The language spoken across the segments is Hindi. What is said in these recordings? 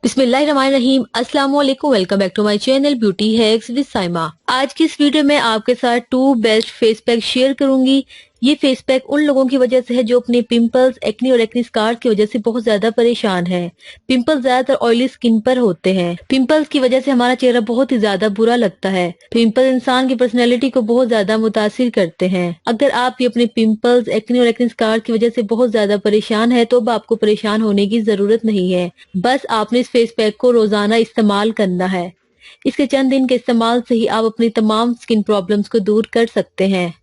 बिस्मिल्लाहिर्रहमानिर्रहीम। अस्सलाम वालेकुम। Welcome back to my channel beauty hacks with Saima. आज की इस वीडियो में आपके साथ 2 बेस्ट फेस पैक शेयर करूंगी। ये फेस पैक उन लोगों की वजह से है जो अपने पिंपल्स, एक्ने और एक्ने स्कार्स की वजह से बहुत ज्यादा परेशान हैं। पिंपल्स ज्यादातर ऑयली स्किन पर होते हैं। पिंपल्स की वजह से हमारा चेहरा बहुत ही ज्यादा बुरा लगता है। पिंपल इंसान की पर्सनैलिटी को बहुत ज्यादा मुतासिर करते हैं। अगर आप भी अपने पिंपल्स, एक्ने और एक्ने स्कार्स की वजह से बहुत ज्यादा परेशान है तो अब आपको परेशान होने की जरूरत नहीं है। बस आपने इस फेस पैक को रोजाना इस्तेमाल करना है। इसके चंद दिन के इस्तेमाल से ही आप अपनी तमाम स्किन प्रॉब्लम्स को दूर कर सकते हैं।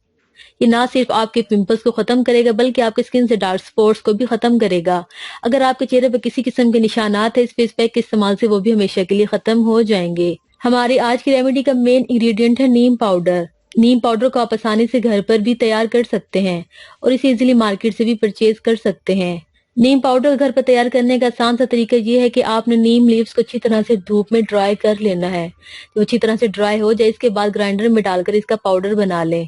ये ना सिर्फ आपके पिंपल्स को खत्म करेगा बल्कि आपके स्किन से डार्क स्पॉट्स को भी खत्म करेगा। अगर आपके चेहरे पर किसी किस्म के निशानात है, इस फेस पैक के इस्तेमाल से वो भी हमेशा के लिए खत्म हो जाएंगे। हमारी आज की रेमेडी का मेन इंग्रेडिएंट है नीम पाउडर। नीम पाउडर को आप आसानी से घर पर भी तैयार कर सकते हैं और इसे इजीली मार्केट से भी परचेज कर सकते हैं। नीम पाउडर घर पर तैयार करने का आसान सा तरीका ये है कि आपने नीम लीव्स को अच्छी तरह से धूप में ड्राई कर लेना है। तो अच्छी तरह से ड्राई हो जाए, इसके बाद ग्राइंडर में डालकर इसका पाउडर बना लें।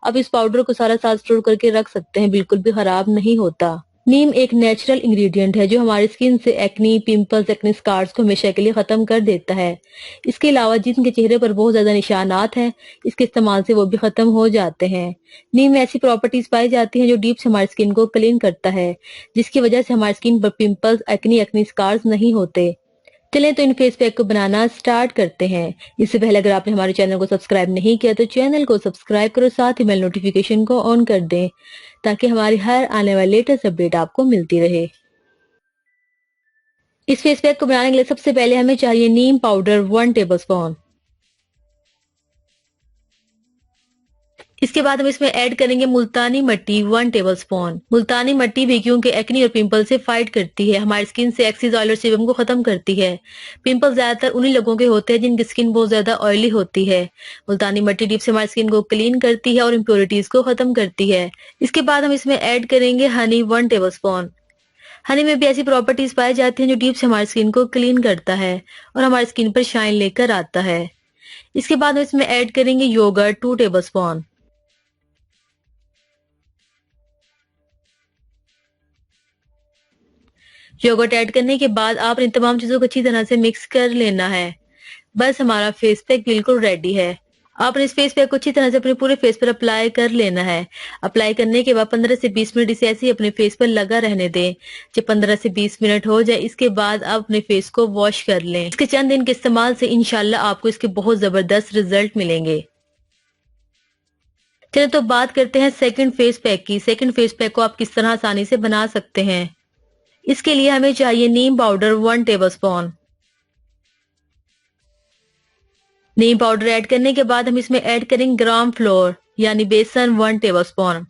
अब इस पाउडर को सारा साल स्टोर करके रख सकते हैं, बिल्कुल भी खराब नहीं होता। नीम एक नेचुरल इंग्रेडिएंट है जो हमारी स्किन से एक्नी, पिंपल्स, एक्ने स्कार्स को हमेशा के लिए खत्म कर देता है। इसके अलावा जिनके चेहरे पर बहुत ज्यादा निशानात हैं, इसके इस्तेमाल से वो भी खत्म हो जाते हैं। नीम में ऐसी प्रॉपर्टीज पाई जाती हैं जो डीप से हमारी स्किन को क्लीन करता है, जिसकी वजह से हमारी स्किन पर पिंपल्स, एक्नी स्कार्स नहीं होते। चलें तो इन फेस पैक को बनाना स्टार्ट करते हैं। इससे पहले अगर आपने हमारे चैनल को सब्सक्राइब नहीं किया तो चैनल को सब्सक्राइब करो, साथ ही बेल नोटिफिकेशन को ऑन कर दें ताकि हमारी हर आने वाली लेटेस्ट अपडेट आपको मिलती रहे। इस फेस पैक को बनाने के लिए सबसे पहले हमें चाहिए नीम पाउडर 1 टेबलस्पून। इसके बाद हम इसमें ऐड करेंगे मुल्तानी मिट्टी 1 टेबलस्पून। मुल्तानी मिट्टी भी क्योंकि एक्नी और पिंपल से फाइट करती है, हमारी स्किन से एक्सिस ऑयल और सीबम को खत्म करती है। पिंपल ज्यादातर उन्हीं लोगों के होते हैं जिनकी स्किन बहुत ज्यादा ऑयली होती है। मुल्तानी मिट्टी डीप से हमारी स्किन को क्लीन करती है और इम्प्योरिटीज को खत्म करती है। इसके बाद हम इसमें ऐड करेंगे हनी 1 टेबलस्पून। हनी में भी ऐसी प्रॉपर्टीज पाई जाती हैं जो डीप से हमारी स्किन को क्लीन करता है और हमारी स्किन पर शाइन लेकर आता है। इसके बाद हम इसमें ऐड करेंगे योगर्ट 2 टेबलस्पून। योगर्ट ऐड करने के बाद आपने तमाम चीजों को अच्छी तरह से मिक्स कर लेना है। बस हमारा फेस पैक बिल्कुल रेडी है। आपने इस फेस पैक को अच्छी तरह से अपने पूरे फेस पर अप्लाई कर लेना है। अप्लाई करने के बाद 15 से 20 मिनट इसे ऐसे ही अपने फेस पर लगा रहने दें। जब 15 से 20 मिनट हो जाए, इसके बाद आप अपने फेस को वॉश कर लें। इसके चंद दिन के इस्तेमाल से इंशाल्लाह आपको इसके बहुत जबरदस्त रिजल्ट मिलेंगे। चलिए तो बात करते हैं सेकंड फेस पैक की। सेकंड फेस पैक को आप किस तरह आसानी से बना सकते हैं। इसके लिए हमें चाहिए नीम पाउडर 1 टेबलस्पून। नीम पाउडर ऐड करने के बाद हम इसमें ऐड करेंगे ग्राम फ्लोर यानी बेसन 1 टेबलस्पून।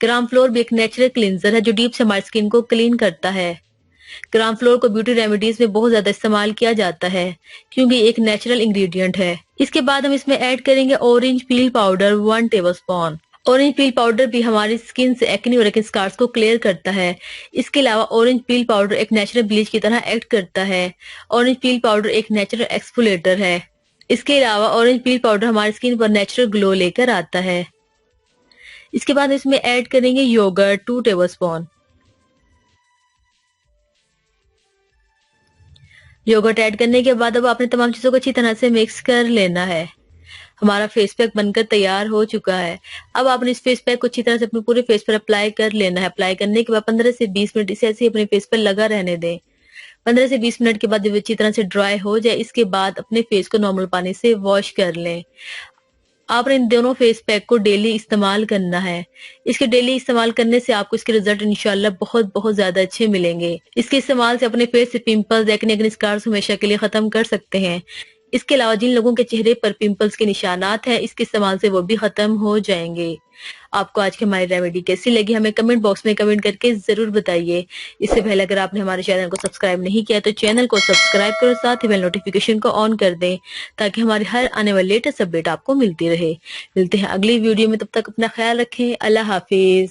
ग्राम फ्लोर भी एक नेचुरल क्लींजर है जो डीप से हमारी स्किन को क्लीन करता है। ग्राम फ्लोर को ब्यूटी रेमेडीज में बहुत ज्यादा इस्तेमाल किया जाता है क्योंकि एक नेचुरल इंग्रेडिएंट है। इसके बाद हम इसमें ऐड करेंगे orange peel powder 1 tablespoon. Orange peel powder भी हमारी स्किन से एक्ने और एक्ने स्कार्स को क्लियर करता है। इसके अलावा ऑरेंज पील पाउडर एक नेचुरल ब्लीच की तरह एक्ट करता है। ऑरेंज पील पाउडर एक नेचुरल एक्सफोलिएटर है। इसके अलावा ऑरेंज पील पाउडर हमारी स्किन पर नेचुरल ग्लो लेकर आता है। इसके बाद इसमें ऐड करेंगे योगर्ट 2 टेबलस्पून। योगर्ट ऐड करने के बाद अब आपने तमाम चीजों को अच्छी तरह से मिक्स कर लेना है। हमारा फेस पैक बनकर तैयार हो चुका है। अब आपने इस फेस पैक को अच्छी तरह से अपने पूरे फेस पर अप्लाई कर लेना है। अप्लाई करने के बाद 15 से 20 मिनट इसे ऐसे ही अपने फेस पर लगा रहने दें। 15 से 20 मिनट के बाद जब अच्छी तरह से ड्राई हो जाए, इसके बाद अपने फेस को नॉर्मल पानी से वॉश कर लें। आपने इन दोनों फेस पैक को डेली इस्तेमाल करना है। इसके डेली इस्तेमाल करने से आपको इसके रिजल्ट इंशाल्लाह बहुत बहुत ज्यादा अच्छे मिलेंगे। इसके इस्तेमाल से अपने फेस से पिंपल्स, एक्ने स्कार्स हमेशा के लिए खत्म कर सकते हैं। इसके अलावा जिन लोगों के चेहरे पर पिंपल्स के निशानात हैं, इसके इस्तेमाल से वो भी खत्म हो जाएंगे। आपको आज की हमारी रेमेडी कैसी लगी हमें कमेंट बॉक्स में कमेंट करके जरूर बताइए। इससे पहले अगर आपने हमारे चैनल को सब्सक्राइब नहीं किया तो चैनल को सब्सक्राइब करो, साथ ही बेल नोटिफिकेशन को ऑन कर दें ताकि हमारी हर आने वाली लेटेस्ट अपडेट आपको मिलती रहे। मिलते हैं अगली वीडियो में, तब तक अपना ख्याल रखें। अल्लाह हाफिज।